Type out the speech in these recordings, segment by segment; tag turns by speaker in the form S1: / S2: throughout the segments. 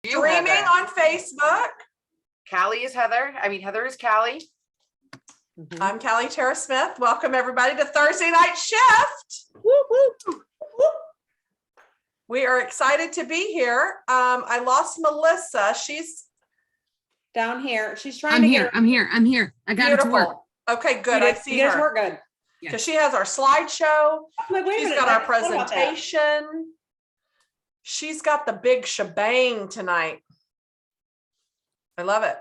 S1: Streaming on Facebook.
S2: Callie is Heather. Heather is Callie.
S1: I'm Callie Tara Smith. Welcome everybody to Thursday Night Shift.
S3: Woo, woo.
S1: We are excited to be here. I lost Melissa. She's
S3: Down here. She's trying
S4: I'm
S3: to
S4: here.
S3: get
S4: I'm here. I'm here. I got it to work.
S1: Okay, good. I see her.
S3: Work good.
S1: Because she has our slideshow.
S3: Like, wait a
S1: She's
S3: minute,
S1: got
S3: I
S1: our
S3: forgot about that.
S1: presentation. She's got the big shebang tonight. I love it.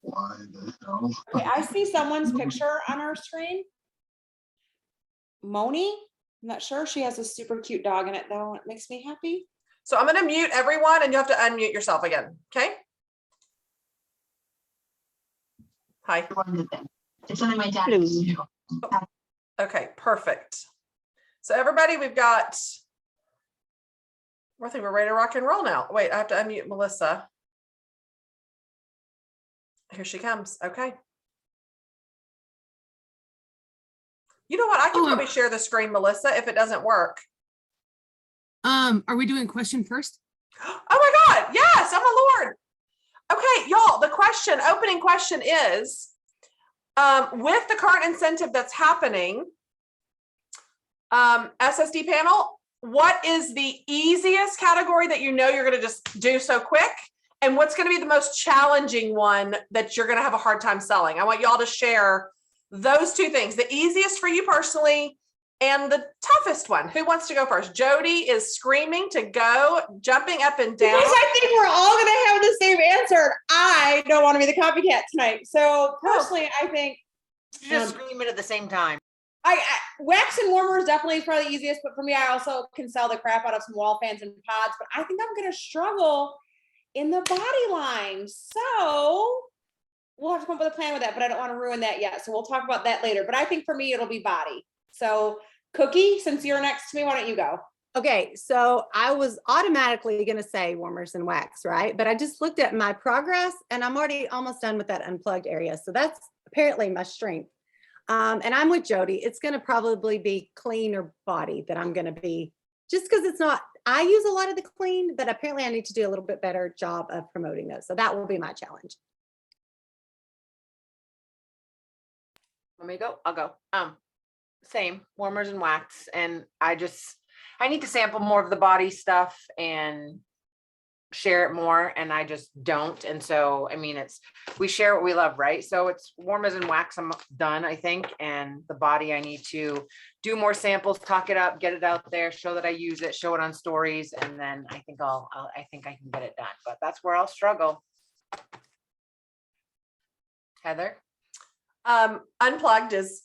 S5: Why the hell?
S3: Okay, I see someone's picture on our screen. Moni, I'm not sure. She has a super cute dog in it though. It makes me happy.
S1: So I'm going to mute everyone and you have to unmute yourself again. Okay. Hi.
S6: It's only my dad. Too.
S1: Okay, perfect. So everybody, I think we're ready to rock and roll now. Wait, I have to unmute Melissa. Here she comes. Okay. You know what? I can probably share the screen, Melissa, if it doesn't work.
S4: Are we doing question first?
S1: Oh my God. Yes. Oh my Lord. Okay, y'all, the opening question is, with the current incentive that's happening, SSD panel, what is the easiest category that you know you're going to just do so quick? And what's going to be the most challenging one that you're going to have a hard time selling? I want y'all to share those two things, the easiest for you personally and the toughest one. Who wants to go first? Jody is screaming to go, jumping up and down.
S3: Because I think we're all going to have the same answer. I don't want to be the copycat tonight. So personally, I think
S2: You just scream it at the same time.
S3: I wax and warmers definitely is probably the easiest, but for me, I also can sell the crap out of some wall fans and pods, but I think I'm going to struggle in the body line. So we'll have to come up with a plan with that, but I don't want to ruin that yet. So we'll talk about that later. But I think for me, it'll be body. So Cookie, since you're next to me, why don't you go?
S7: Okay, so I was automatically going to say warmers and wax, right? But I just looked at my progress and I'm already almost done with that unplugged area. So that's apparently my strength. And I'm with Jody. It's going to probably be clean or body that I'm going to be, just because it's not, I use a lot of the clean, but apparently I need to do a little bit better job of promoting those. So that will be my challenge.
S2: Let me go. I'll go. Same warmers and wax. And I need to sample more of the body stuff and share it more. And I just don't. And so, we share what we love, right? So it's warmers and wax. I'm done, I think. And the body, I need to do more samples, talk it up, get it out there, show that I use it, show it on stories. And then I think I think I can get it done, but that's where I'll struggle. Heather?
S1: Unplugged is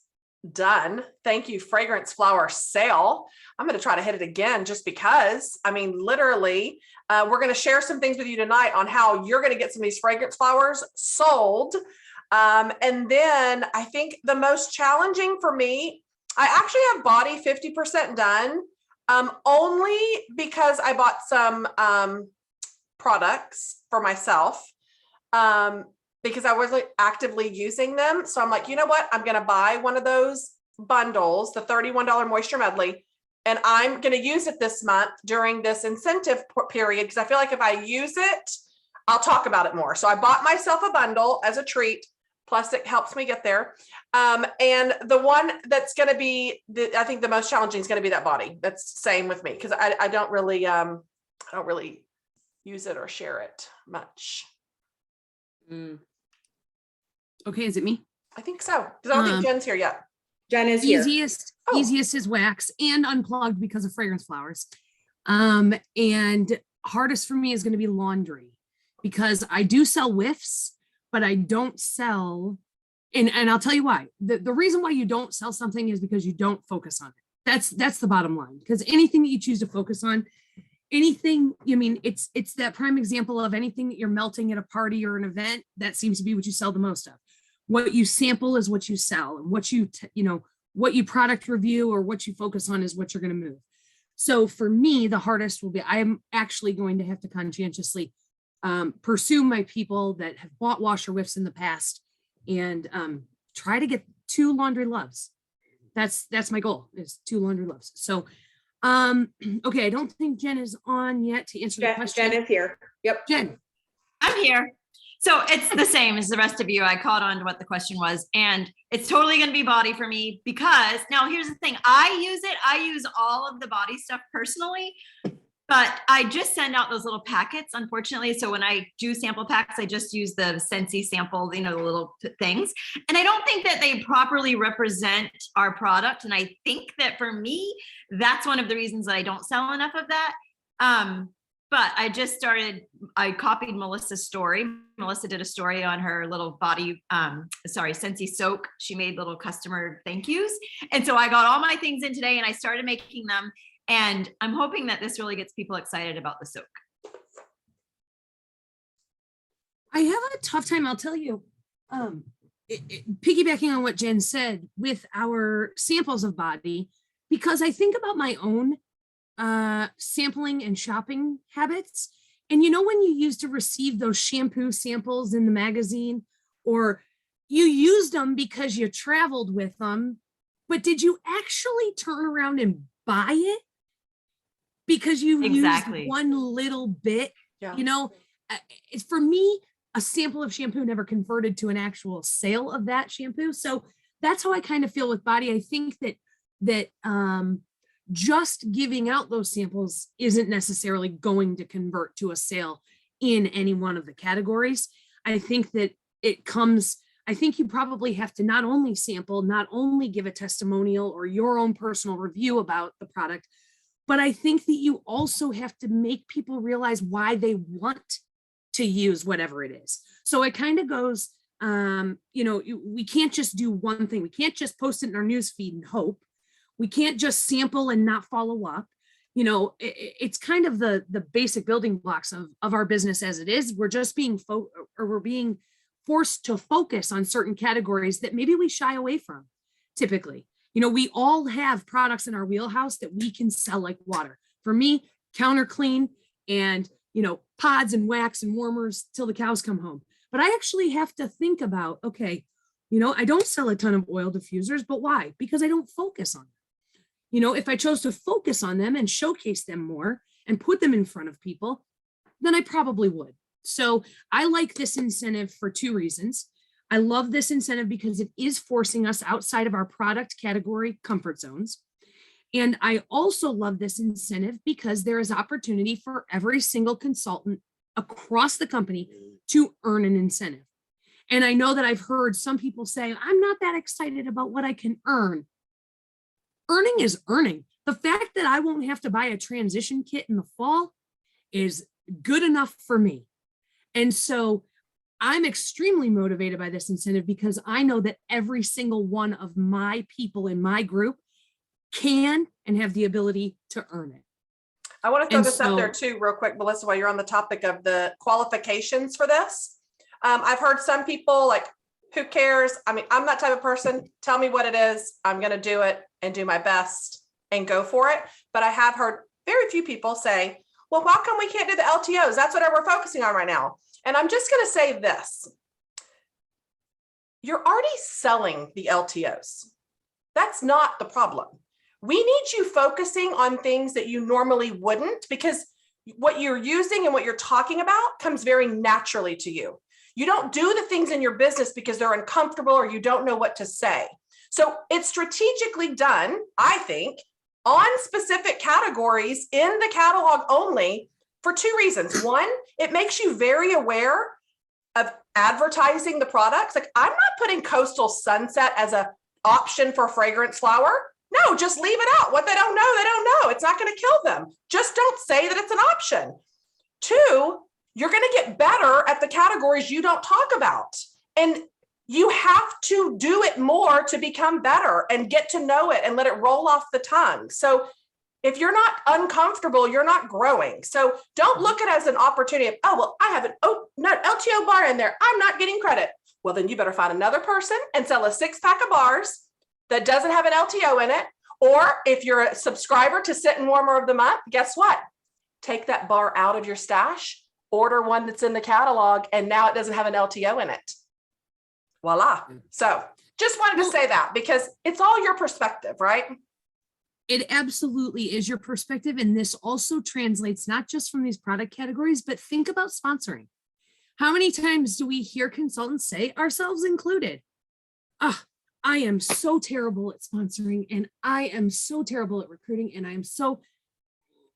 S1: done. Thank you, fragrance flower sale. I'm going to try to hit it again just because, literally, we're going to share some things with you tonight on how you're going to get some of these fragrance flowers sold. And then I think the most challenging for me, I actually have body 50% done, only because I bought some products for myself. Because I wasn't actively using them. So I'm like, you know what? I'm going to buy one of those bundles, the $31 Moisture Medley, and I'm going to use it this month during this incentive period. Because I feel like if I use it, I'll talk about it more. So I bought myself a bundle as a treat. Plus it helps me get there. And the one that's going to be, I think the most challenging is going to be that body. That's same with me. Because I don't really use it or share it much.
S4: Okay, is it me?
S1: I think so. Because I don't think Jen's here yet.
S3: Jen is here.
S4: Easiest is wax and unplugged because of fragrance flowers. And hardest for me is going to be laundry because I do sell whiffs, but I don't sell. And I'll tell you why. The reason why you don't sell something is because you don't focus on it. That's the bottom line. Because anything that you choose to focus on, it's that prime example of anything that you're melting at a party or an event, that seems to be what you sell the most of. What you sample is what you sell, and what what you product review or what you focus on is what you're going to move. So for me, the hardest will be, I am actually going to have to conscientiously pursue my people that have bought washer whiffs in the past and try to get 2 laundry loves. That's my goal, is 2 laundry loves. So Okay, I don't think Jen is on yet to answer the question.
S3: Jen is here. Yep.
S4: Jen,
S8: I'm here. So it's the same as the rest of you. I caught on to what the question was, and it's totally going to be body for me because now here's the thing. I use all of the body stuff personally, but I just send out those little packets, unfortunately. So when I do sample packs, I just use the Scentsy sample, the little things. And I don't think that they properly represent our product. And I think that for me, that's one of the reasons that I don't sell enough of that. But I copied Melissa's story. Melissa did a story on her little body, Scentsy soak. She made little customer thank yous. And so I got all my things in today and I started making them. And I'm hoping that this really gets people excited about the soak.
S4: I have a tough time, I'll tell you, piggybacking on what Jen said with our samples of body, because I think about my own sampling and shopping habits. And when you used to receive those shampoo samples in the magazine, or you used them because you traveled with them, but did you actually turn around and buy it? Because you
S8: Exactly.
S4: used one little bit,
S1: Yeah.
S4: It's for me, a sample of shampoo never converted to an actual sale of that shampoo. So that's how I kind of feel with body. I think that just giving out those samples isn't necessarily going to convert to a sale in any one of the categories. I think that I think you probably have to not only sample, not only give a testimonial or your own personal review about the product, but I think that you also have to make people realize why they want to use whatever it is. So it kind of goes, we can't just do one thing. We can't just post it in our news feed and hope. We can't just sample and not follow up. It's kind of the basic building blocks of our business as it is. We're just being we're being forced to focus on certain categories that maybe we shy away from typically. We all have products in our wheelhouse that we can sell like water. For me, counter clean and, pods and wax and warmers till the cows come home. But I actually have to think about, okay, I don't sell a ton of oil diffusers, but why? Because I don't focus on them. If I chose to focus on them and showcase them more and put them in front of people, then I probably would. So I like this incentive for two reasons. I love this incentive because it is forcing us outside of our product category comfort zones. And I also love this incentive because there is opportunity for every single consultant across the company to earn an incentive. And I know that I've heard some people say, I'm not that excited about what I can earn. Earning is earning. The fact that I won't have to buy a transition kit in the fall is good enough for me. And so I'm extremely motivated by this incentive because I know that every single one of my people in my group can and have the ability to earn it.
S1: I want to throw
S4: And
S1: this out there
S4: so-
S1: too, real quick, Melissa, while you're on the topic of the qualifications for this. I've heard some people like, who cares? I mean, I'm that type of person. Tell me what it is. I'm going to do it and do my best and go for it. But I have heard very few people say, well, how come we can't do the LTOs? That's what we're focusing on right now. And I'm just going to say this. You're already selling the LTOs. That's not the problem. We need you focusing on things that you normally wouldn't, because what you're using and what you're talking about comes very naturally to you. You don't do the things in your business because they're uncomfortable or you don't know what to say. So it's strategically done, I think, on specific categories in the catalog only for two reasons. One, it makes you very aware of advertising the products. Like, I'm not putting Coastal Sunset as an option for fragrance flower. No, just leave it out. What they don't know, they don't know. It's not going to kill them. Just don't say that it's an option. Two, you're going to get better at the categories you don't talk about. And you have to do it more to become better and get to know it and let it roll off the tongue. So if you're not uncomfortable, you're not growing. So don't look at it as an opportunity of, oh, well, I have an LTO bar in there. I'm not getting credit. Well, then you better find another person and sell a 6-pack of bars that doesn't have an LTO in it. Or if you're a subscriber to Scent and Warmer of the Month, guess what? Take that bar out of your stash, order one that's in the catalog, and now it doesn't have an LTO in it. Voila. So just wanted to say that because it's all your perspective, right?
S4: It absolutely is your perspective. And this also translates not just from these product categories, but think about sponsoring. How many times do we hear consultants say, ourselves included, ah, I am so terrible at sponsoring and I am so terrible at recruiting and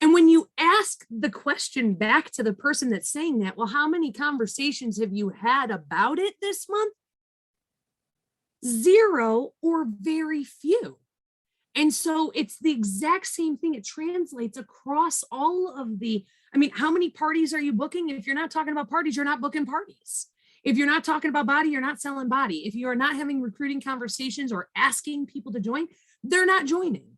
S4: and when you ask the question back to the person that's saying that, well, how many conversations have you had about it this month? 0 or very few. And so it's the exact same thing. It translates across all of how many parties are you booking? If you're not talking about parties, you're not booking parties. If you're not talking about body, you're not selling body. If you are not having recruiting conversations or asking people to join, they're not joining.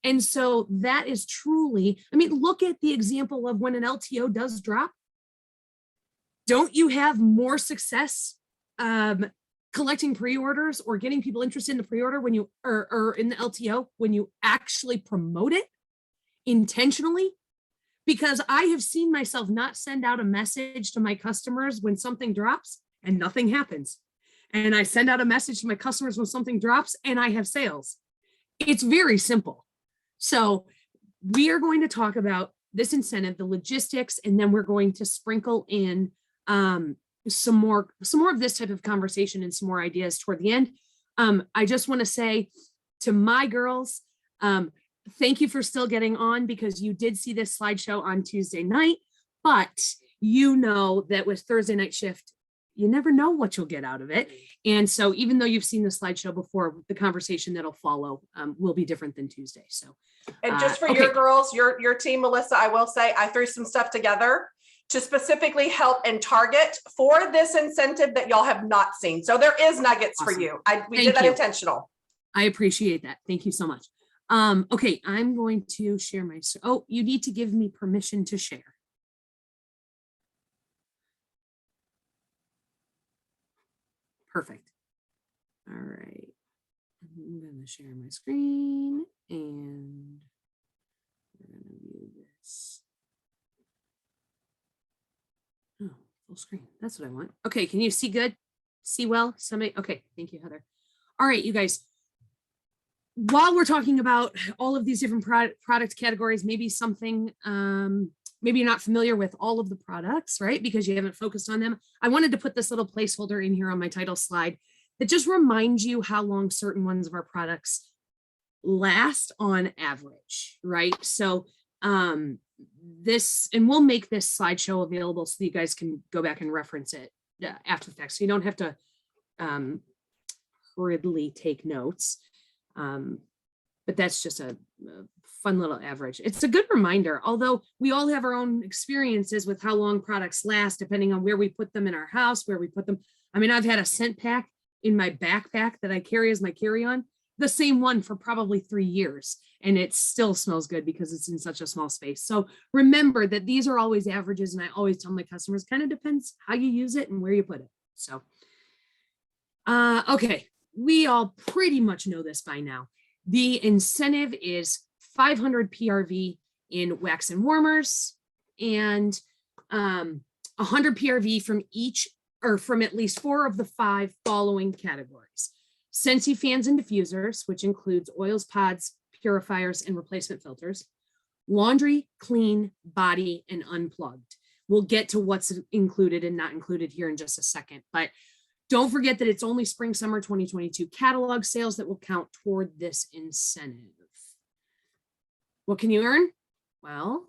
S4: And so that is truly, look at the example of when an LTO does drop. Don't you have more success collecting pre-orders or getting people interested in the pre-order when you or in the LTO when you actually promote it intentionally? Because I have seen myself not send out a message to my customers when something drops and nothing happens. And I send out a message to my customers when something drops and I have sales. It's very simple. So we are going to talk about this incentive, the logistics, and then we're going to sprinkle in some more of this type of conversation and some more ideas toward the end. I just want to say to my girls, thank you for still getting on, because you did see this slideshow on Tuesday night, but you know that with Thursday night shift, you never know what you'll get out of it. And so even though you've seen the slideshow before, the conversation that'll follow will be different than Tuesday. So,
S1: and just for your girls, your team, Melissa, I will say I threw some stuff together to specifically help and target for this incentive that y'all have not seen. So there is nuggets for you. We did that intentional.
S4: I appreciate that. Thank you so much. Okay, I'm going to share my, you need to give me permission to share. Perfect. All right. I'm going to share my screen and we're going to view this. Oh, full screen. That's what I want. Okay, can you see good? See well? Somebody? Okay, thank you, Heather. All right, you guys. While we're talking about all of these different product categories, maybe something, maybe you're not familiar with all of the products, right? Because you haven't focused on them. I wanted to put this little placeholder in here on my title slide that just reminds you how long certain ones of our products last on average, right? So and we'll make this slideshow available so that you guys can go back and reference it after the fact. So you don't have to hurriedly take notes. But that's just a fun little average. It's a good reminder, although we all have our own experiences with how long products last, depending on where we put them in our house, where we put them. I've had a scent pack in my backpack that I carry as my carry-on, the same one for probably 3 years, and it still smells good because it's in such a small space. So remember that these are always averages, and I always tell my customers, kind of depends how you use it and where you put it. So, okay. We all pretty much know this by now. The incentive is 500 PRV in wax and warmers and 100 PRV from each or from at least 4 of the 5 following categories. Scentsy fans and diffusers, which includes oils, pods, purifiers, and replacement filters. Laundry, clean, body, and unplugged. We'll get to what's included and not included here in just a second, but don't forget that it's only spring, summer 2022 catalog sales that will count toward this incentive. What can you earn? Well,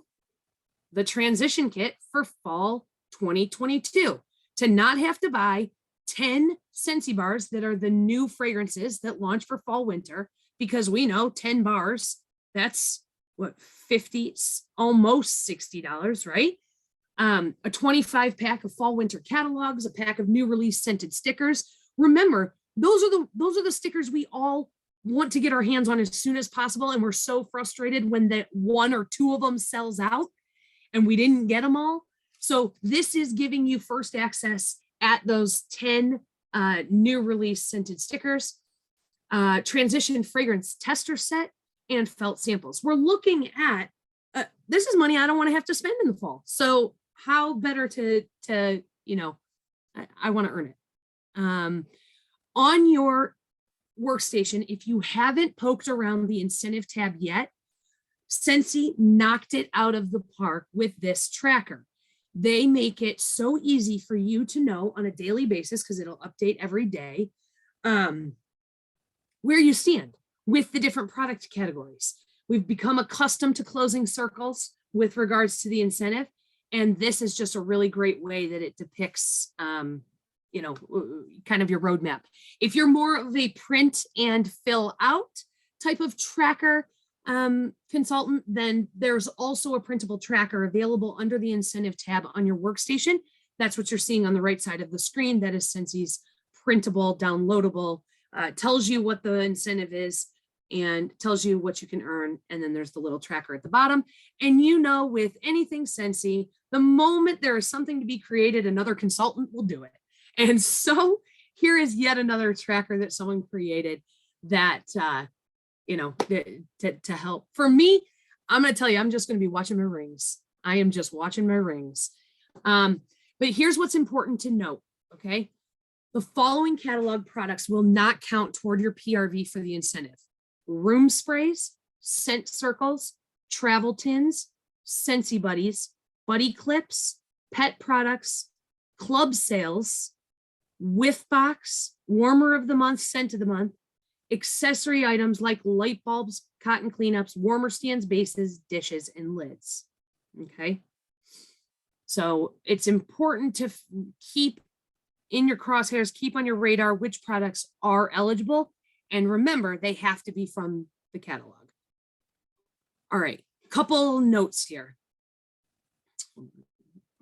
S4: the transition kit for fall 2022 to not have to buy 10 Scentsy bars that are the new fragrances that launch for fall winter, because we know 10 bars, that's what, 50, almost $60, right? A 25 pack of fall winter catalogs, a pack of new release scented stickers. Remember, those are the stickers we all want to get our hands on as soon as possible. And we're so frustrated when that 1 or 2 of them sells out and we didn't get them all. So this is giving you first access at those 10 new release scented stickers, transition fragrance tester set, and felt samples. We're looking at, this is money I don't want to have to spend in the fall. So how better to I want to earn it. On your workstation, if you haven't poked around the incentive tab yet, Scentsy knocked it out of the park with this tracker. They make it so easy for you to know on a daily basis, because it'll update every day, where you stand with the different product categories. We've become accustomed to closing circles with regards to the incentive. And this is just a really great way that it depicts, you know, kind of your roadmap. If you're more of a print and fill out type of tracker consultant, then there's also a printable tracker available under the incentive tab on your workstation. That's what you're seeing on the right side of the screen. That is Scentsy's printable, downloadable, tells you what the incentive is and tells you what you can earn. And then there's the little tracker at the bottom. And you know, with anything Scentsy, the moment there is something to be created, another consultant will do it. And so here is yet another tracker that someone created that, you know, to help. For me, I'm going to tell you, I'm just going to be watching my rings. I am just watching my rings. But here's what's important to note, okay? The following catalog products will not count toward your PRV for the incentive: room sprays, scent circles, travel tins, Scentsy buddies, buddy clips, pet products, club sales, whiff box, warmer of the month, scent of the month, accessory items like light bulbs, cotton cleanups, warmer stands, bases, dishes, and lids. Okay. So it's important to keep in your crosshairs, keep on your radar which products are eligible. And remember, they have to be from the catalog. All right, couple notes here.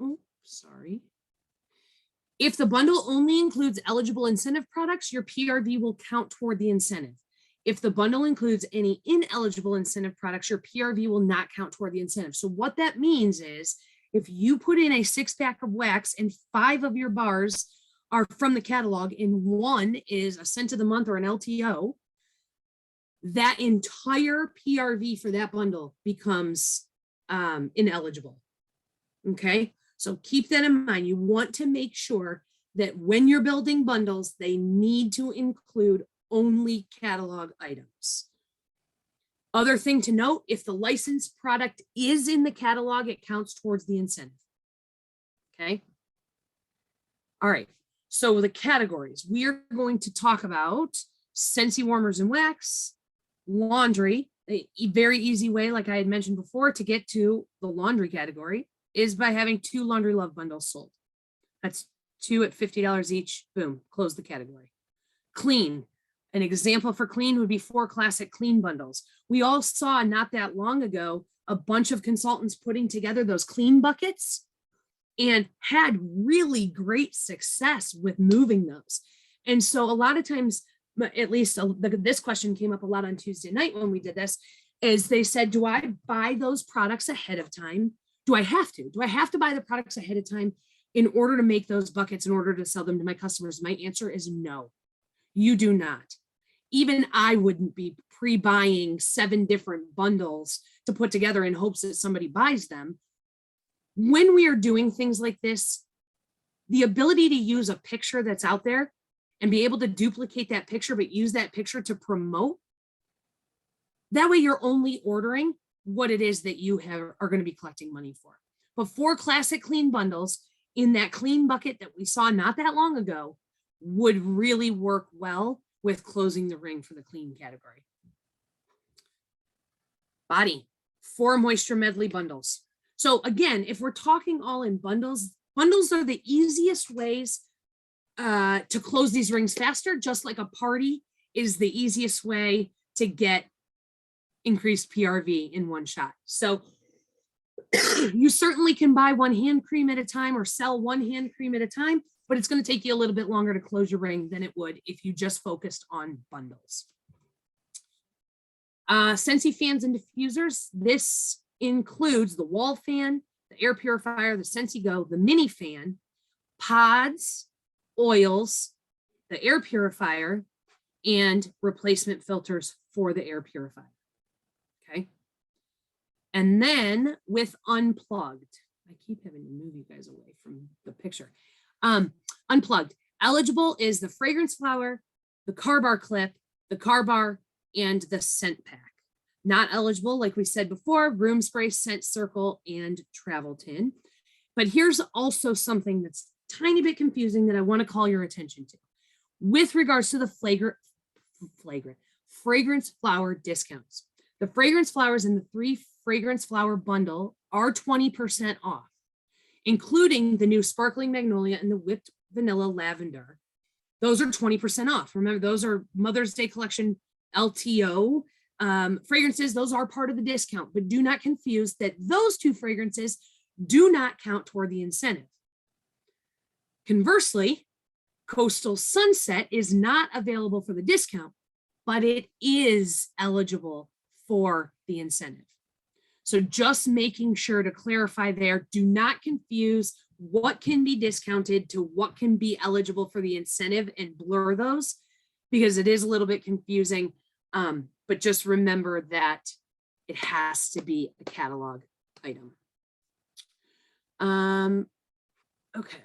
S4: Oh, sorry. If the bundle only includes eligible incentive products, your PRV will count toward the incentive. If the bundle includes any ineligible incentive products, your PRV will not count toward the incentive. So what that means is if you put in a 6-pack of wax and 5 of your bars are from the catalog and 1 is a scent of the month or an LTO, that entire PRV for that bundle becomes ineligible. Okay, so keep that in mind. You want to make sure that when you're building bundles, they need to include only catalog items. Other thing to note, if the licensed product is in the catalog, it counts towards the incentive. Okay. All right. So the categories, we are going to talk about Scentsy warmers and wax, laundry. A very easy way, like I had mentioned before, to get to the laundry category is by having 2 laundry love bundles sold. That's 2 at $50 each. Boom, close the category. Clean. An example for clean would be 4 classic clean bundles. We all saw not that long ago a bunch of consultants putting together those clean buckets and had really great success with moving those. And so a lot of times, at least this question came up a lot on Tuesday night when we did this, is they said, do I buy those products ahead of time? Do I have to? Do I have to buy the products ahead of time in order to make those buckets, in order to sell them to my customers? My answer is no, you do not. Even I wouldn't be pre-buying 7 different bundles to put together in hopes that somebody buys them. When we are doing things like this, the ability to use a picture that's out there and be able to duplicate that picture, but use that picture to promote, that way you're only ordering what it is that you are going to be collecting money for. But 4 classic clean bundles in that clean bucket that we saw not that long ago would really work well with closing the ring for the clean category. Body, 4 Moisture Medley bundles. So again, if we're talking all in bundles, bundles are the easiest ways to close these rings faster, just like a party is the easiest way to get increased PRV in one shot. So you certainly can buy 1 hand cream at a time or sell 1 hand cream at a time, but it's going to take you a little bit longer to close your ring than it would if you just focused on bundles. Scentsy fans and diffusers. This includes the wall fan, the air purifier, the Scentsy Go, the mini fan, pods, oils, the air purifier, and replacement filters for the air purifier. Okay. And then with Unplugged, I keep having to move you guys away from the picture. Unplugged, eligible is the fragrance flower, the car bar clip, the car bar, and the scent pack. Not eligible, like we said before, room spray, scent circle, and travel tin. But here's also something that's tiny bit confusing that I want to call your attention to. With regards to the fragrance flower discounts. The fragrance flowers in the 3 fragrance flower bundle are 20% off, including the new sparkling magnolia and the whipped vanilla lavender. Those are 20% off. Remember, those are Mother's Day collection LTO fragrances. Those are part of the discount, but do not confuse that those 2 fragrances do not count toward the incentive. Conversely, Coastal Sunset is not available for the discount, but it is eligible for the incentive. So just making sure to clarify there, do not confuse what can be discounted to what can be eligible for the incentive and blur those, because it is a little bit confusing. But just remember that it has to be a catalog item. Okay.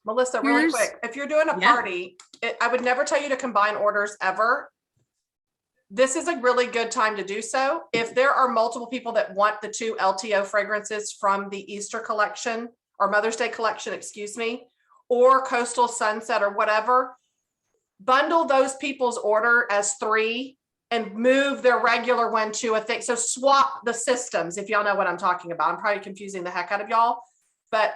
S1: Melissa, really
S4: Here's-
S1: quick, if you're doing a
S4: Yeah.
S1: party, I would never tell you to combine orders ever. This is a really good time to do so. If there are multiple people that want the 2 LTO fragrances from the Easter collection or Mother's Day collection, excuse me, or Coastal Sunset or whatever, bundle those people's order as 3 and move their regular one to a thing. So swap the systems, if y'all know what I'm talking about. I'm probably confusing the heck out of y'all, but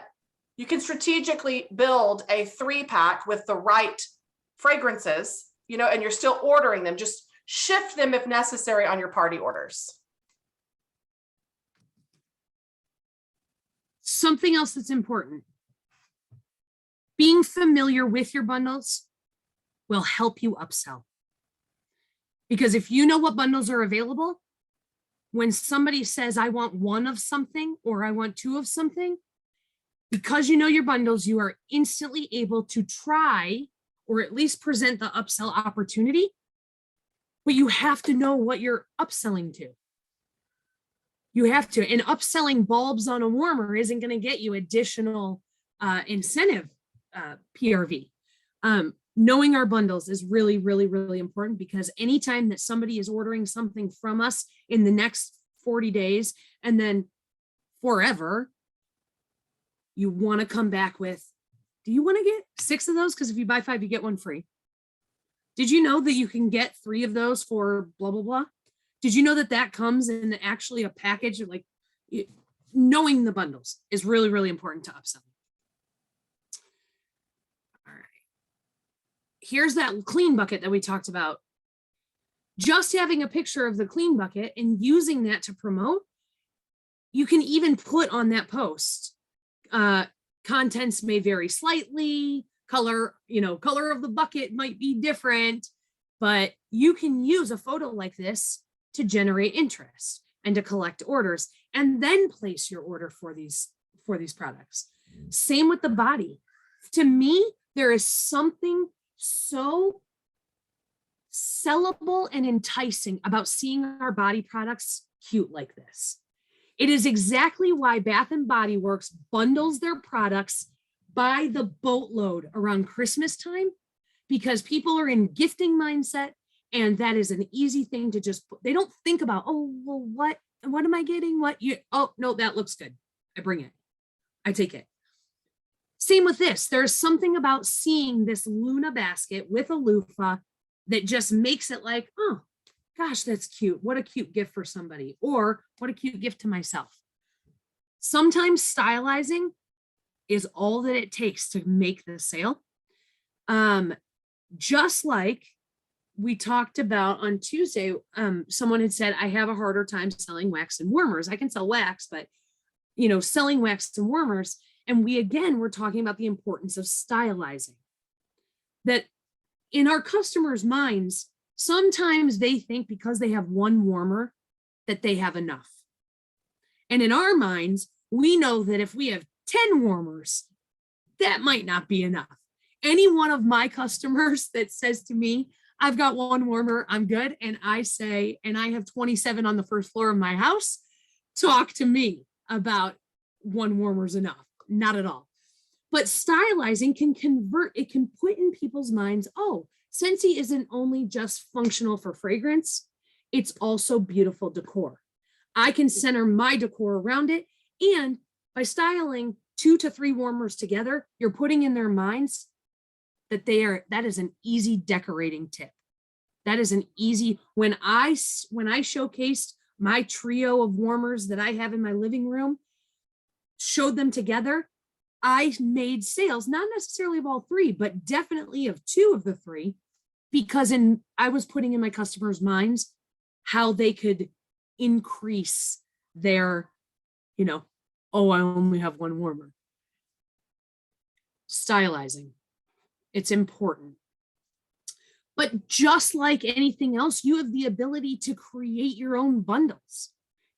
S1: you can strategically build a 3-pack with the right fragrances, you know, and you're still ordering them. Just shift them if necessary on your party orders.
S4: Something else that's important. Being familiar with your bundles will help you upsell. Because if you know what bundles are available, when somebody says, I want 1 of something or I want 2 of something, because you know your bundles, you are instantly able to try or at least present the upsell opportunity, but you have to know what you're upselling to. You have to, and upselling bulbs on a warmer isn't going to get you additional incentive PRV. Knowing our bundles is really, really, really important, because anytime that somebody is ordering something from us in the next 40 days and then forever, you want to come back with, do you want to get 6 of those? Because if you buy 5, you get 1 free. Did you know that you can get 3 of those for blah, blah, blah? Did you know that that comes in actually a package? Like, knowing the bundles is really, really important to upsell. All right. Here's that clean bucket that we talked about. Just having a picture of the clean bucket and using that to promote, you can even put on that post. Contents may vary slightly, color of the bucket might be different, but you can use a photo like this to generate interest and to collect orders and then place your order for these products. Same with the body. To me, there is something so sellable and enticing about seeing our body products cute like this. It is exactly why Bath and Body Works bundles their products by the boatload around Christmas time, because people are in gifting mindset, and that is an easy thing to just put. They don't think about, oh, well, what am I getting? Oh, no, that looks good. I bring it. I take it. Same with this. There's something about seeing this Luna basket with a loofah that just makes it like, oh, gosh, that's cute. What a cute gift for somebody, or what a cute gift to myself. Sometimes stylizing is all that it takes to make the sale. Just like we talked about on Tuesday, someone had said, I have a harder time selling wax and warmers. I can sell wax, but selling wax and warmers. And we're talking about the importance of stylizing. That in our customers' minds, sometimes they think because they have 1 warmer that they have enough. And in our minds, we know that if we have 10 warmers, that might not be enough. Any one of my customers that says to me, I've got 1 warmer, I'm good, and I say, and I have 27 on the first floor of my house, talk to me about 1 warmer's enough. Not at all. But stylizing can convert, it can put in people's minds, oh, Scentsy isn't only just functional for fragrance, it's also beautiful decor. I can center my decor around it. And by styling 2 to 3 warmers together, you're putting in their minds that that is an easy decorating tip. That is an easy, when I showcased my trio of warmers that I have in my living room, showed them together, I made sales, not necessarily of all 3, but definitely of 2 of the 3, because I was putting in my customers' minds how they could increase their, oh, I only have 1 warmer. Stylizing. It's important. But just like anything else, you have the ability to create your own bundles.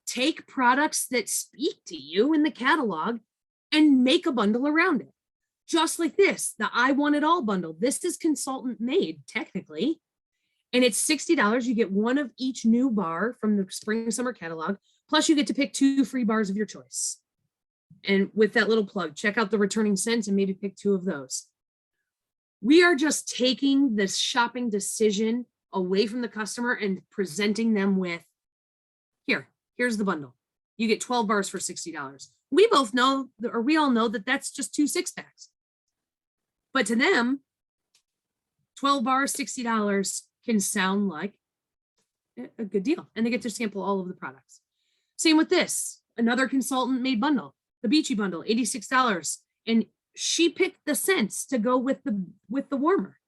S4: Take products that speak to you in the catalog and make a bundle around it. Just like this, the I Want It All bundle. This is consultant made technically, and it's $60. You get 1 of each new bar from the spring summer catalog. Plus you get to pick 2 free bars of your choice. And with that little plug, check out the returning scents and maybe pick 2 of those. We are just taking this shopping decision away from the customer and presenting them with, here's the bundle. You get 12 bars for $60. We both know, or we all know that that's just 2 6-packs. But to them, 12 bars, $60 can sound like a good deal. And they get to sample all of the products. Same with this, another consultant made bundle, the Beachy bundle, $86. And she picked the scents to go with the warmer.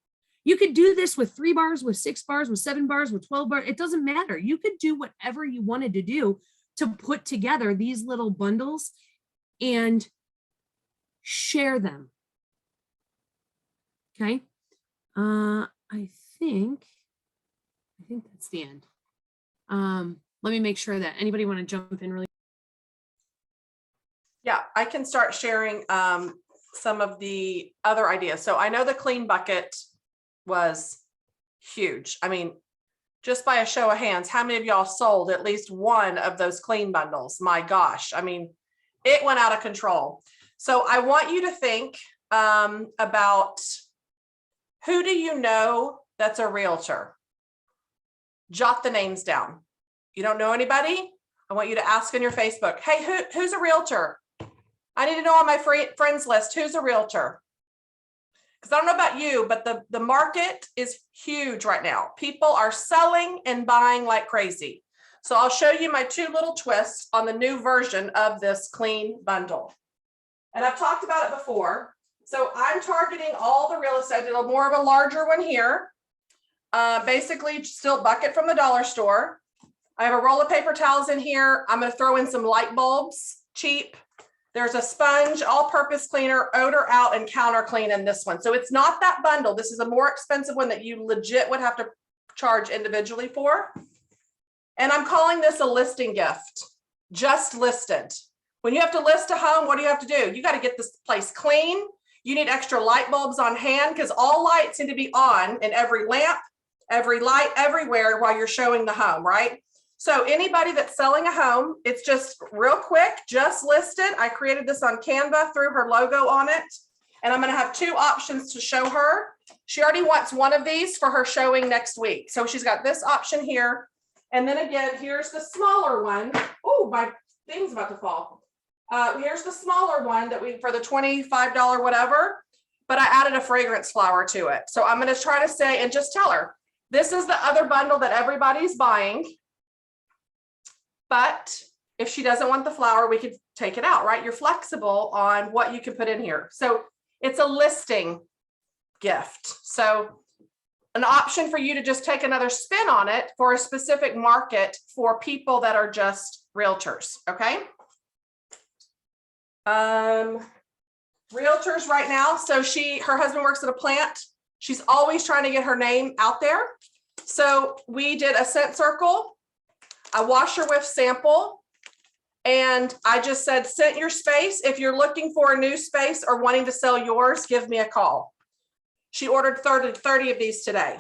S4: You could do this with 3 bars, with 6 bars, with 7 bars, with 12 bars. It doesn't matter. You could do whatever you wanted to do to put together these little bundles and share them. Okay. I think that's the end. Let me make sure that anybody want to jump in really.
S1: Yeah, I can start sharing some of the other ideas. So I know the clean bucket was huge. I mean, just by a show of hands, how many of y'all sold at least 1 of those clean bundles? My gosh, I mean, it went out of control. So I want you to think about, who do you know that's a realtor? Jot the names down. You don't know anybody? I want you to ask on your Facebook, hey, who's a realtor? I need to know on my friends list, who's a realtor? Because I don't know about you, but the market is huge right now. People are selling and buying like crazy. So I'll show you my 2 little twists on the new version of this clean bundle. And I've talked about it before. So I'm targeting all the real estate. I did more of a larger one here. Basically still bucket from the dollar store. I have a roll of paper towels in here. I'm going to throw in some light bulbs, cheap. There's a sponge, all-purpose cleaner, odor out, and counter clean in this one. So it's not that bundle. This is a more expensive one that you legit would have to charge individually for. And I'm calling this a listing gift, just listed. When you have to list a home, what do you have to do? You got to get this place clean. You need extra light bulbs on hand because all lights need to be on in every lamp, every light, everywhere while you're showing the home, right? So anybody that's selling a home, it's just real quick, just listed. I created this on Canva, threw her logo on it, and I'm going to have 2 options to show her. She already wants 1 of these for her showing next week. So she's got this option here. And then again, here's the smaller one. Oh, my thing's about to fall. Here's the smaller one that for the $25 whatever, but I added a fragrance flower to it. So I'm going to try to say, and just tell her, this is the other bundle that everybody's buying. But if she doesn't want the flower, we could take it out, right? You're flexible on what you can put in here. So it's a listing gift. So an option for you to just take another spin on it for a specific market for people that are just realtors, okay? Realtors right now. So her husband works at a plant. She's always trying to get her name out there. So we did a scent circle, a washer whiff sample, and I just said, scent your space. If you're looking for a new space or wanting to sell yours, give me a call. She ordered 30 of these today.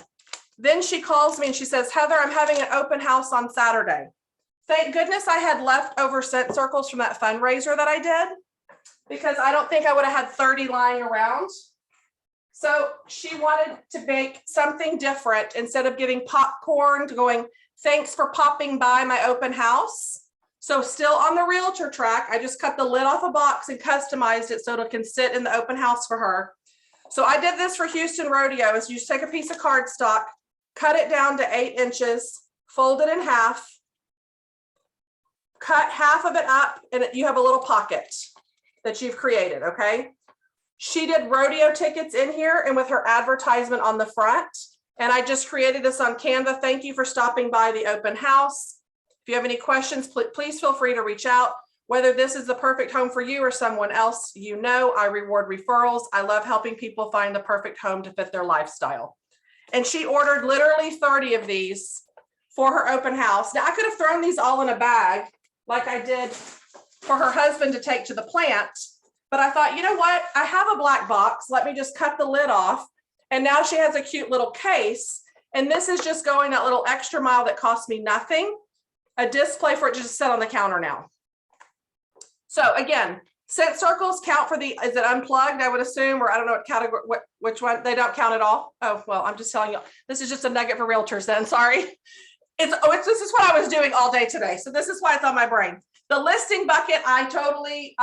S1: Then she calls me and she says, Heather, I'm having an open house on Saturday. Thank goodness I had leftover scent circles from that fundraiser that I did, because I don't think I would have had 30 lying around. So she wanted to make something different instead of giving popcorn to going, thanks for popping by my open house. So still on the realtor track, I just cut the lid off a box and customized it so it can sit in the open house for her. So I did this for Houston Rodeo is you just take a piece of cardstock, cut it down to 8 inches, fold it in half, cut half of it up, and you have a little pocket that you've created, okay? She did rodeo tickets in here and with her advertisement on the front. And I just created this on Canva. Thank you for stopping by the open house. If you have any questions, please feel free to reach out. Whether this is the perfect home for you or someone else, you know, I reward referrals. I love helping people find the perfect home to fit their lifestyle. And she ordered literally 30 of these for her open house. Now I could have thrown these all in a bag like I did for her husband to take to the plant. But I thought, you know what? I have a black box. Let me just cut the lid off. And now she has a cute little case. And this is just going that little extra mile that cost me nothing. A display for it to just sit on the counter now. So again, scent circles count for the, is it unplugged? I would assume, or I don't know what category, which one, they don't count at all. Oh, well, I'm just telling you, this is just a nugget for realtors then, sorry. This is what I was doing all day today. So this is why it's on my brain. The listing bucket, I totally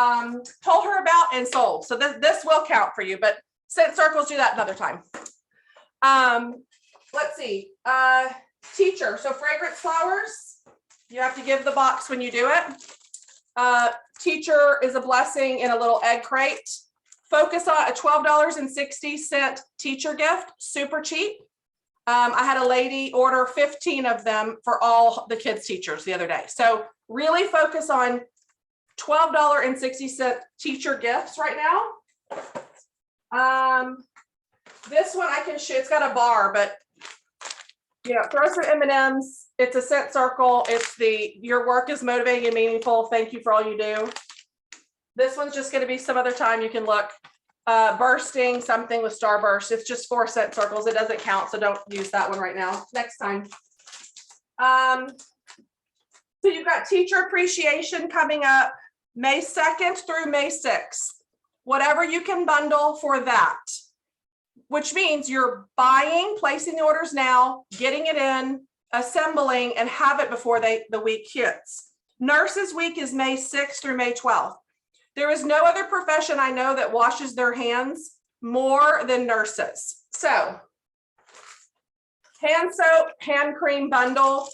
S1: told her about and sold. So this will count for you, but scent circles, do that another time. Let's see, teacher. So fragrance flowers, you have to give the box when you do it. Teacher is a blessing in a little egg crate. Focus on a $12.60 teacher gift, super cheap. I had a lady order 15 of them for all the kids' teachers the other day. So really focus on $12.60 teacher gifts right now. This one I can show, it's got a bar, but you know, throw some M&Ms. It's a scent circle. It's the, your work is motivating and meaningful. Thank you for all you do. This one's just going to be some other time you can look. Bursting, something with starburst. It's just 4 scent circles. It doesn't count, so don't use that one right now. Next time. So you've got teacher appreciation coming up May 2nd through May 6th. Whatever you can bundle for that, which means you're buying, placing the orders now, getting it in, assembling, and have it before the week hits. Nurses Week is May 6th through May 12th. There is no other profession I know that washes their hands more than nurses. So, hand soap, hand cream bundle.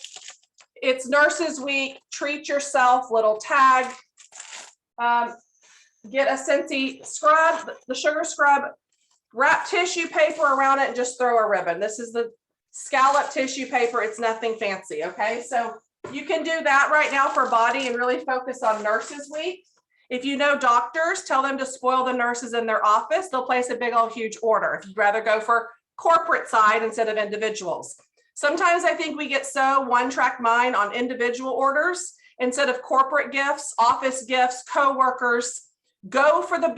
S1: It's Nurses Week. Treat yourself, little tag. Get a Scentsy scrub, the sugar scrub. Wrap tissue paper around it and just throw a ribbon. This is the scallop tissue paper. It's nothing fancy, okay? So you can do that right now for body and really focus on Nurses Week. If you know doctors, tell them to spoil the nurses in their office. They'll place a big old huge order if you'd rather go for corporate side instead of individuals. Sometimes I think we get so one-track mind on individual orders instead of corporate gifts, office gifts, co-workers. Go for the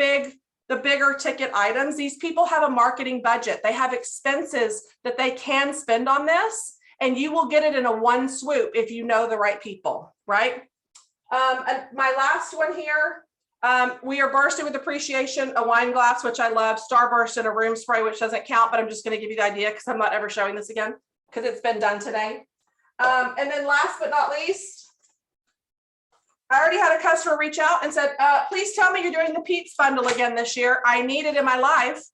S1: bigger ticket items. These people have a marketing budget. They have expenses that they can spend on this, and you will get it in a one swoop if you know the right people, right? And my last one here, we are bursting with appreciation, a wine glass, which I love, Starburst, and a room spray, which doesn't count, but I'm just going to give you the idea because I'm not ever showing this again because it's been done today. And then last but not least, I already had a customer reach out and said, please tell me you're doing the Peeps bundle again this year. I need it in my life.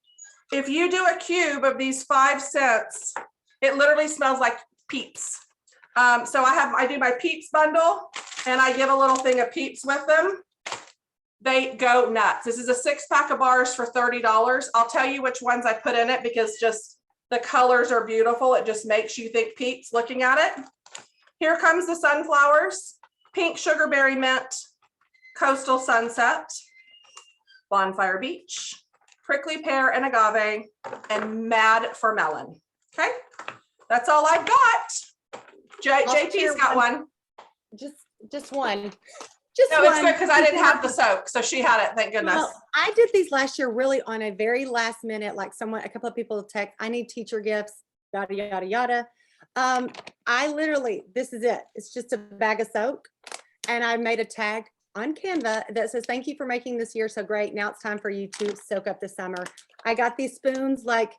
S1: If you do a cube of these 5 scents, it literally smells like Peeps. So I do my Peeps bundle and I give a little thing of Peeps with them. They go nuts. This is a 6-pack of bars for $30. I'll tell you which ones I put in it because just the colors are beautiful. It just makes you think Peeps looking at it. Here comes the sunflowers. Pink sugarberry mint, coastal sunset, bonfire beach, prickly pear and agave, and mad for melon. Okay, that's all I've got. JP's got one.
S7: Just one.
S1: No, it's good because I didn't have the soak, so she had it. Thank goodness.
S7: Well, I did these last year really on a very last minute, like a couple of people text, I need teacher gifts, yada, yada, yada. I literally, this is it. It's just a bag of soak and I made a tag on Canva that says, thank you for making this year so great. Now it's time for you to soak up the summer. I got these spoons like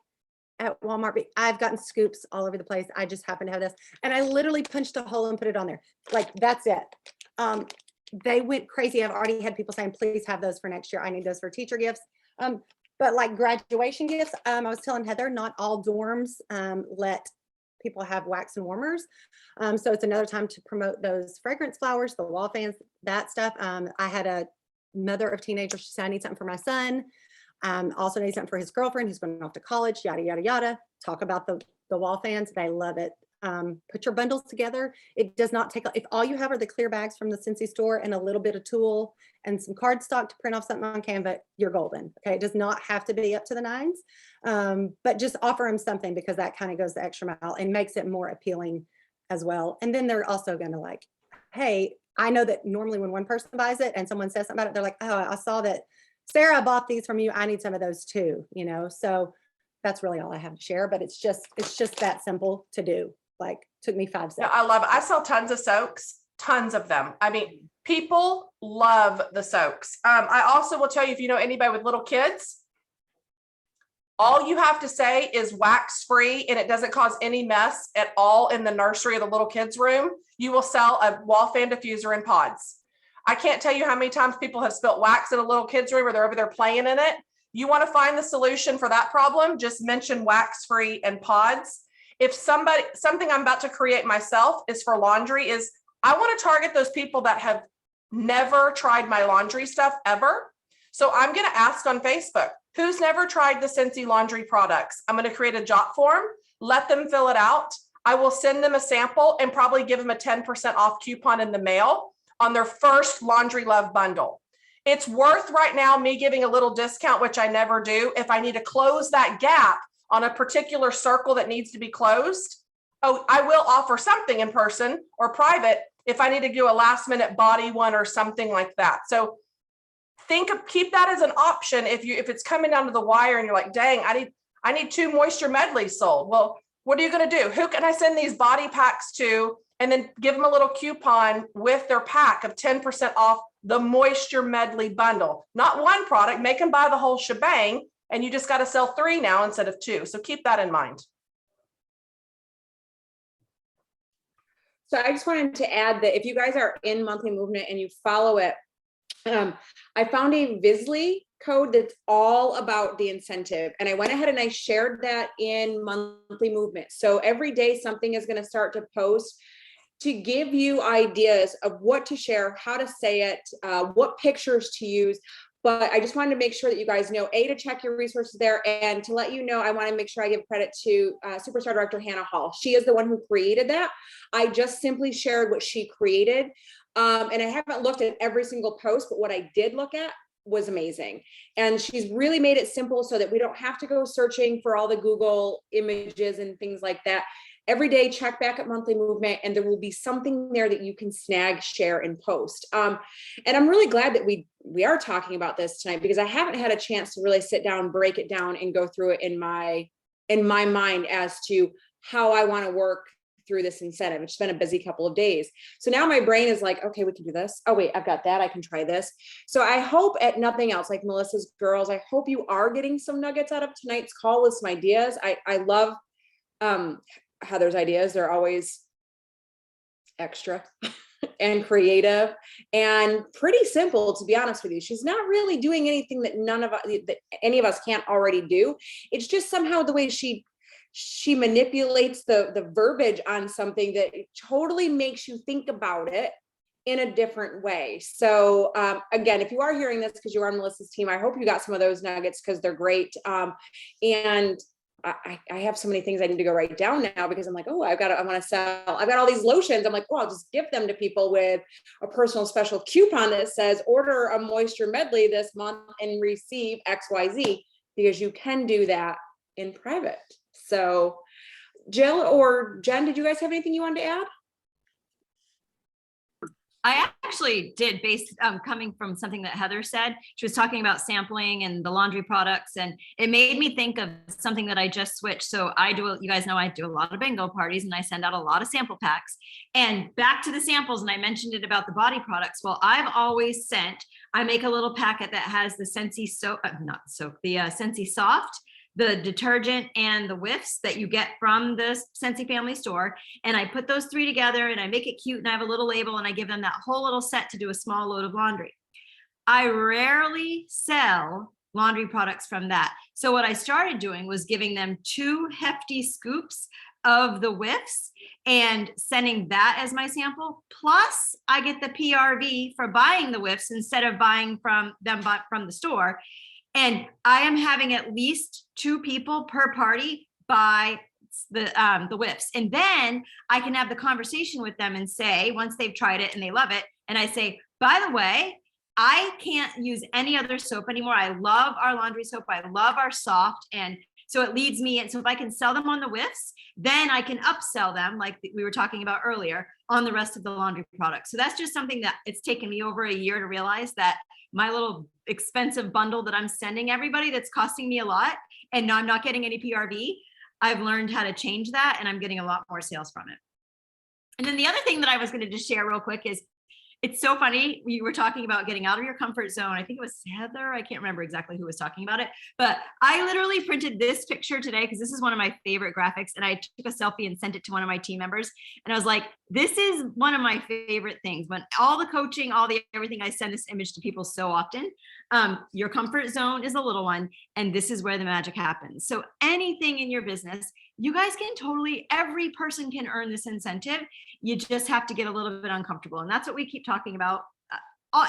S7: at Walmart. I've gotten scoops all over the place. I just happen to have this. And I literally punched a hole and put it on there. Like, that's it. They went crazy. I've already had people saying, please have those for next year. I need those for teacher gifts. But like graduation gifts, I was telling Heather, not all dorms let people have wax and warmers. So it's another time to promote those fragrance flowers, the wall fans, that stuff. I had a mother of teenagers. She said, I need something for my son. Also need something for his girlfriend who's going off to college, yada, yada, yada. Talk about the wall fans. They love it. Put your bundles together. It does not take, if all you have are the clear bags from the Scentsy store and a little bit of tulle and some cardstock to print off something on Canva, you're golden. Okay. It does not have to be up to the nines, but just offer them something because that kind of goes the extra mile and makes it more appealing as well. And then they're also going to like, hey, I know that normally when one person buys it and someone says something about it, they're like, oh, I saw that Sarah bought these from you. I need some of those too, you know? So that's really all I have to share, but it's just that simple to do. Like, took me 5
S1: Yeah,
S7: seconds.
S1: I love it. I sell tons of soaks, tons of them. I mean, people love the soaks. I also will tell you, if you know anybody with little kids, all you have to say is wax free and it doesn't cause any mess at all in the nursery or the little kids room. You will sell a wall fan diffuser in pods. I can't tell you how many times people have spilt wax in a little kid's room or they're over there playing in it. You want to find the solution for that problem, just mention wax free and pods. If something I'm about to create myself is for laundry, is I want to target those people that have never tried my laundry stuff ever. So I'm going to ask on Facebook, who's never tried the Scentsy laundry products? I'm going to create a jot form, let them fill it out. I will send them a sample and probably give them a 10% off coupon in the mail on their first Laundry Love bundle. It's worth right now me giving a little discount, which I never do, if I need to close that gap on a particular circle that needs to be closed. Oh, I will offer something in person or private if I need to do a last minute body one or something like that. So keep that as an option if it's coming down to the wire and you're like, dang, I need 2 Moisture Medleys sold. Well, what are you going to do? Who can I send these body packs to? And then give them a little coupon with their pack of 10% off the Moisture Medley bundle. Not one product, make them buy the whole shebang. And you just got to sell 3 now instead of 2. So keep that in mind.
S3: So I just wanted to add that if you guys are in Monthly Movement and you follow it, I found a Visly code that's all about the incentive. And I went ahead and I shared that in Monthly Movement. So every day something is going to start to post to give you ideas of what to share, how to say it, what pictures to use. But I just wanted to make sure that you guys know, to check your resources there, and to let you know, I want to make sure I give credit to Superstar Director Hannah Hall. She is the one who created that. I just simply shared what she created. And I haven't looked at every single post, but what I did look at was amazing. And she's really made it simple so that we don't have to go searching for all the Google images and things like that. Every day, check back at Monthly Movement, and there will be something there that you can snag, share, and post. And I'm really glad that we are talking about this tonight, because I haven't had a chance to really sit down, break it down, and go through it in my mind as to how I want to work through this incentive. It's been a busy couple of days. So now my brain is like, okay, we can do this. Oh wait, I've got that. I can try this. So I hope, at nothing else, like Melissa's girls, I hope you are getting some nuggets out of tonight's call with some ideas. I love Heather's ideas. They're always extra and creative and pretty simple, to be honest with you. She's not really doing anything that any of us can't already do. It's just somehow the way she manipulates the verbiage on something that totally makes you think about it in a different way. So again, if you are hearing this because you're on Melissa's team, I hope you got some of those nuggets, because they're great. And I have so many things I need to go write down now, because I'm like, oh, I want to sell. I've got all these lotions. I'm like, well, I'll just give them to people with a personal special coupon that says order a Moisture Medley this month and receive XYZ, because you can do that in private. So Jill or Jen, did you guys have anything you wanted to add?
S8: I actually did based coming from something that Heather said. She was talking about sampling and the laundry products, and it made me think of something that I just switched. So you guys know I do a lot of bingo parties and I send out a lot of sample packs. And back to the samples, and I mentioned it about the body products. Well, I've always I make a little packet that has the Scentsy Scentsy Soft, the detergent, and the whiffs that you get from the Scentsy family store. And I put those three together and I make it cute, and I have a little label, and I give them that whole little set to do a small load of laundry. I rarely sell laundry products from that. So what I started doing was giving them 2 hefty scoops of the whiffs and sending that as my sample. Plus I get the PRV for buying the whiffs instead of buying from the store. And I am having at least 2 people per party buy the whiffs. And then I can have the conversation with them and say, once they've tried it and they love it, and I say, by the way, I can't use any other soap anymore. I love our laundry soap. I love our soft. And so it leads me. And so if I can sell them on the whiffs, then I can upsell them, like we were talking about earlier, on the rest of the laundry products. So that's just something that it's taken me over a year to realize, that my little expensive bundle that I'm sending everybody that's costing me a lot, and I'm not getting any PRV, I've learned how to change that, and I'm getting a lot more sales from it. And then the other thing that I was going to just share real quick is, it's so funny. We were talking about getting out of your comfort zone. I think it was Heather. I can't remember exactly who was talking about it, but I literally printed this picture today because this is one of my favorite graphics. And I took a selfie and sent it to one of my team members. And I was like, this is one of my favorite things. When all the coaching, everything, I send this image to people so often. Your comfort zone is a little one, and this is where the magic happens. So anything in your business, you guys can every person can earn this incentive. You just have to get a little bit uncomfortable. And that's what we keep talking about.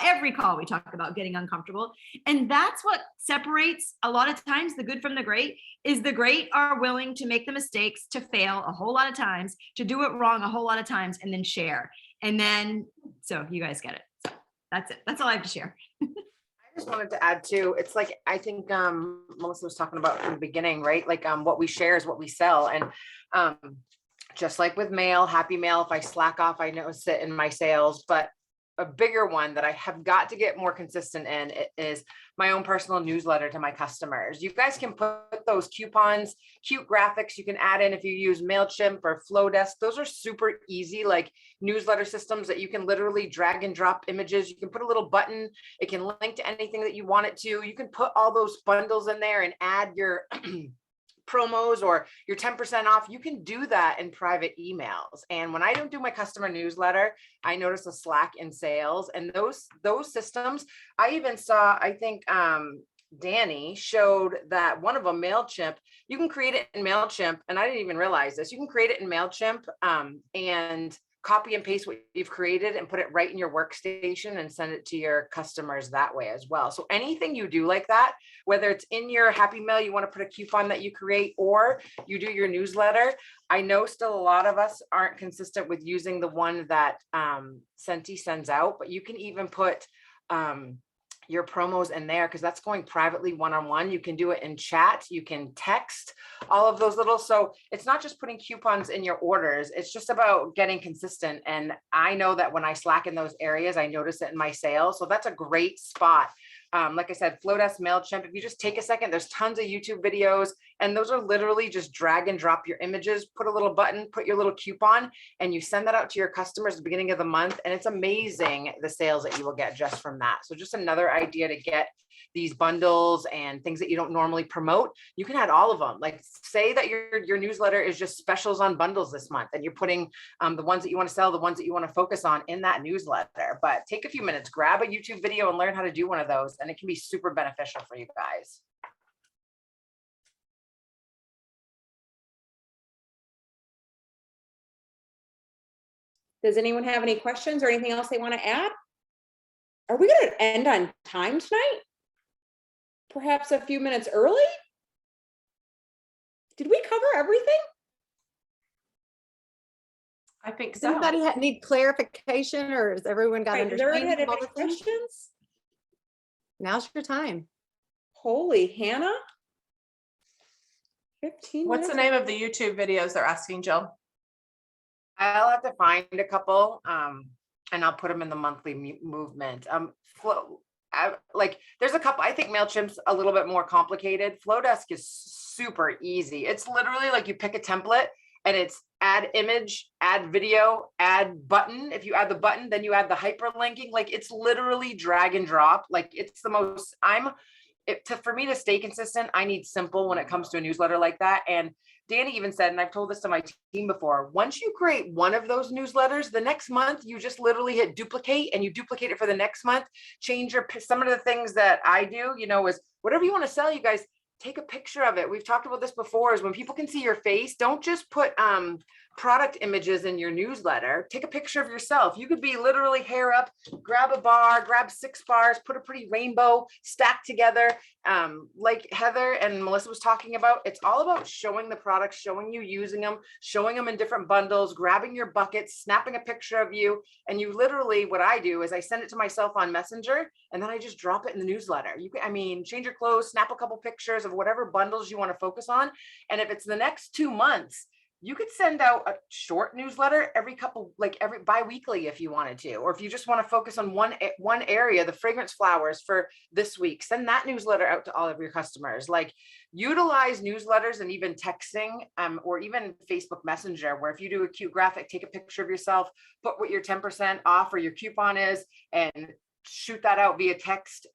S8: Every call we talk about getting uncomfortable. And that's what separates a lot of times the good from the great, is the great are willing to make the mistakes, to fail a whole lot of times, to do it wrong a whole lot of times, and then share. And then, so you guys get it. So that's it. That's all I have to share.
S2: I just wanted to add too, it's like, I think Melissa was talking about in the beginning, right? Like what we share is what we sell. And just like with mail, happy mail, if I slack off, I notice it in my sales. But a bigger one that I have got to get more consistent in is my own personal newsletter to my customers. You guys can put those coupons, cute graphics you can add in if you use MailChimp or Flowdesk. Those are super easy, like newsletter systems that you can literally drag and drop images. You can put a little button. It can link to anything that you want it to. You can put all those bundles in there and add your promos or your 10% off. You can do that in private emails. And when I don't do my customer newsletter, I notice a slack in sales. And those systems, I even saw, I think Danny showed that one of them, MailChimp, you can create it in MailChimp. And I didn't even realize this. You can create it in MailChimp and copy and paste what you've created and put it right in your workstation and send it to your customers that way as well. So anything you do like that, whether it's in your happy mail, you want to put a coupon that you create, or you do your newsletter. I know still a lot of us aren't consistent with using the one that Scentsy sends out, but you can even put your promos in there, because that's going privately one-on-one. You can do it in chat, you can text, all of those little, so it's not just putting coupons in your orders, it's just about getting consistent. And I know that when I slack in those areas, I notice it in my sales. So that's a great spot. Like I said, Flowdesk, MailChimp, if you just take a second, there's tons of YouTube videos, and those are literally just drag and drop your images, put a little button, put your little coupon, and you send that out to your customers at the beginning of the month. And it's amazing the sales that you will get just from that. So just another idea to get these bundles and things that you don't normally promote. You can add all of them. Like say that your newsletter is just specials on bundles this month, and you're putting the ones that you want to sell, the ones that you want to focus on in that newsletter. But take a few minutes, grab a YouTube video and learn how to do one of those. And it can be super beneficial for you guys.
S3: Does anyone have any questions or anything else they want to add? Are we going to end on time tonight? Perhaps a few minutes early? Did we cover everything?
S1: I think
S7: Does
S1: so.
S7: anybody need clarification, or has everyone got
S3: Right, has everyone had
S7: understanding of all
S3: any
S7: the things?
S3: questions?
S7: Now's your time.
S3: Holy Hannah. 15
S1: What's the
S3: minutes.
S1: name of the YouTube videos they're asking, Jill?
S2: I'll have to find a couple. and I'll put them in the monthly movement. Like there's a couple, I think MailChimp's a little bit more complicated. Flowdesk is super easy. It's literally like you pick a template and it's add image, add video, add button. If you add the button, then you add the hyperlinking. Like it's literally drag and drop. Like it's the most, for me to stay consistent, I need simple when it comes to a newsletter like that. And Danny even said, and I've told this to my team before, once you create one of those newsletters, the next month you just literally hit duplicate and you duplicate it for the next month. Change some of the things that I do, is whatever you want to sell, you guys take a picture of it. We've talked about this before, is when people can see your face, don't just put product images in your newsletter. Take a picture of yourself. You could be literally hair up, grab a bar, grab 6 bars, put a pretty rainbow stacked together. Like Heather and Melissa was talking about, it's all about showing the products, showing you using them, showing them in different bundles, grabbing your buckets, snapping a picture of you. And you literally, what I do is I send it to myself on Messenger, and then I just drop it in the newsletter. Change your clothes, snap a couple pictures of whatever bundles you want to focus on. And if it's the next 2 months, you could send out a short newsletter every bi-weekly if you wanted to, or if you just want to focus on one area, the fragrance flowers for this week, send that newsletter out to all of your customers. Like utilize newsletters and even texting, or even Facebook Messenger, where if you do a cute graphic, take a picture of yourself, put what your 10% off or your coupon is, and shoot that out via text.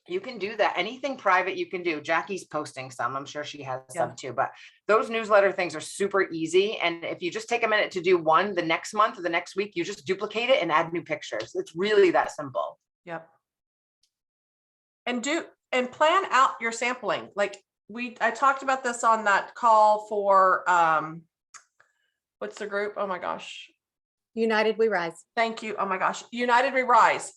S2: You can do that. Anything private you can do. Jackie's posting some. I'm sure she has some too, but those newsletter things are super easy. And if you just take a minute to do one, the next month or the next week, you just duplicate it and add new pictures. It's really that simple.
S1: Yep. And plan out your sampling. Like I talked about this on that call for, what's the group? Oh my gosh.
S7: United We Rise.
S1: Thank you. Oh my gosh. United We Rise.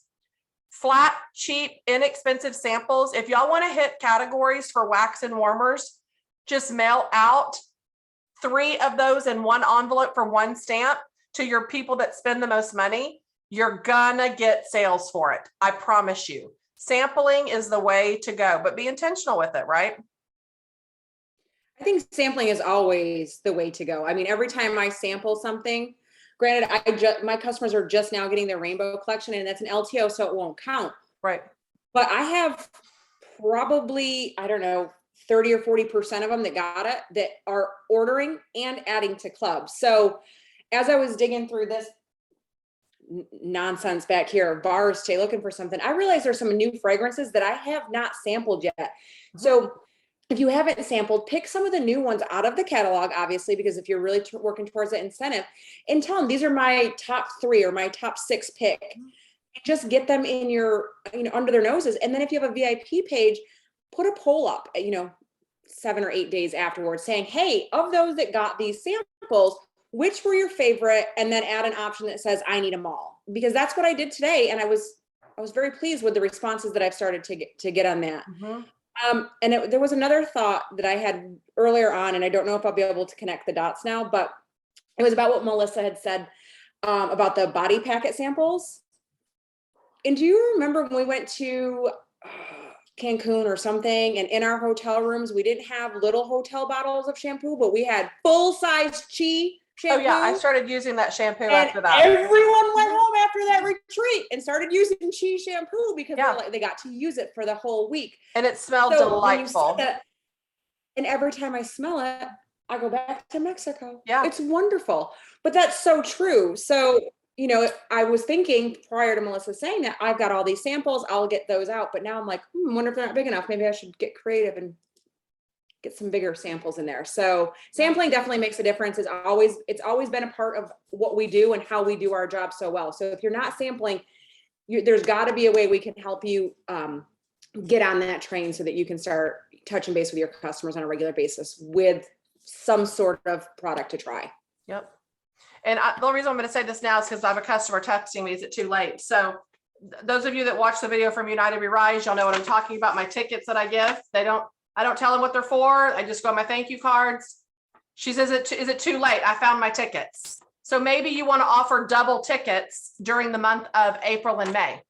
S1: Flat, cheap, inexpensive samples. If y'all want to hit categories for wax and warmers, just mail out 3 of those in one envelope for 1 stamp to your people that spend the most money. You're gonna get sales for it. I promise you. Sampling is the way to go, but be intentional with it, right?
S3: I think sampling is always the way to go. I mean, every time I sample something, granted, my customers are just now getting their rainbow collection, and that's an LTO, so it won't count.
S1: Right.
S3: But I have probably, 30 or 40% of them that got it, that are ordering and adding to clubs. So as I was digging through this nonsense back here, bars today, looking for something, I realized there's some new fragrances that I have not sampled yet. Mm-hmm. So if you haven't sampled, pick some of the new ones out of the catalog, obviously, because if you're really working towards that incentive, and tell them, these are my top 3 or my top 6 pick. Just get them in your, under their noses. And then if you have a VIP page, put a poll up, 7 or 8 days afterwards saying, hey, of those that got these samples, which were your favorite? And then add an option that says, I need them all. Because that's what I did today. And I was very pleased with the responses that I've started to get on that. Mm-hmm. And there was another thought that I had earlier on, and I don't know if I'll be able to connect the dots now, but it was about what Melissa had said about the body packet samples. And do you remember when we went to Cancun or something, and in our hotel rooms, we didn't have little hotel bottles of shampoo, but we had full-size Chi shampoo?
S1: Oh yeah, I started using that shampoo
S3: and
S1: after that.
S3: Everyone went home after that retreat and started using Chi shampoo because they got to use it for the whole week.
S1: And it smelled delightful.
S3: And every time I smell it, I go back to Mexico.
S1: Yeah.
S3: It's wonderful. But that's so true. So, I was thinking prior to Melissa saying that, I've got all these samples, I'll get those out. But now I'm like, I wonder if they're not big enough. Maybe I should get creative and get some bigger samples in there. So sampling definitely makes a difference. It's always been a part of what we do and how we do our job so well. So if you're not sampling, there's got to be a way we can help you get on that train so that you can start touching base with your customers on a regular basis with some sort of product to try.
S1: Yep. And the only reason I'm going to say this now is because I have a customer texting me, is it too late? So those of you that watch the video from United We Rise, y'all know what I'm talking about. My tickets that I give, I don't tell them what they're for. I just go on my thank you cards. She says, is it too late? I found my tickets. So maybe you want to offer double tickets during the month of April and May,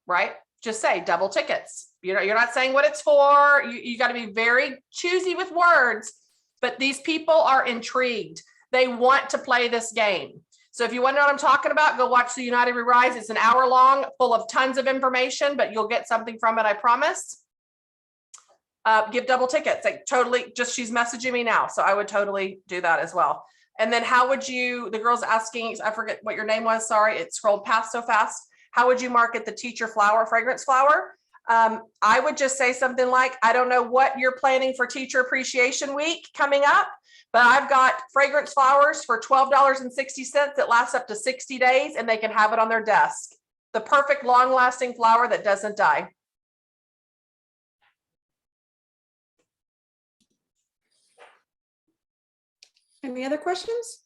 S1: right? Just say double tickets. You're not saying what it's for. You got to be very choosy with words, but these people are intrigued. They want to play this game. So if you want to know what I'm talking about, go watch the United We Rise. It's an hour long, full of tons of information, but you'll get something from it, I promise. Give double tickets, like totally, just she's messaging me now. So I would totally do that as well. And then how would you, the girl's asking, I forget what your name was, sorry, it scrolled past so fast. How would you market the teacher flower, fragrance flower? I would just say something like, I don't know what you're planning for Teacher Appreciation Week coming up, but I've got fragrance flowers for $12.60 that lasts up to 60 days and they can have it on their desk. The perfect long lasting flower that doesn't die.
S3: Any other questions?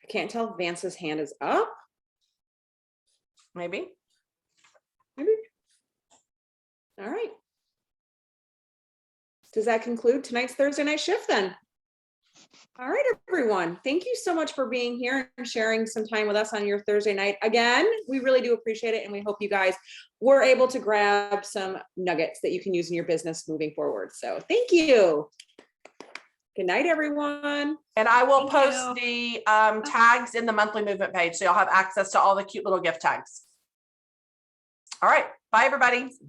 S3: I can't tell if Vance's hand is up.
S1: Maybe.
S3: Maybe. All right. Does that conclude tonight's Thursday night shift then? All right, everyone. Thank you so much for being here and sharing some time with us on your Thursday night. Again, we really do appreciate it. And we hope you guys were able to grab some nuggets that you can use in your business moving forward. So thank you. Good night, everyone.
S1: And I will
S8: Thank
S1: post the tags in the monthly movement page. So you'll have access to all the cute little gift tags. All right. Bye, everybody.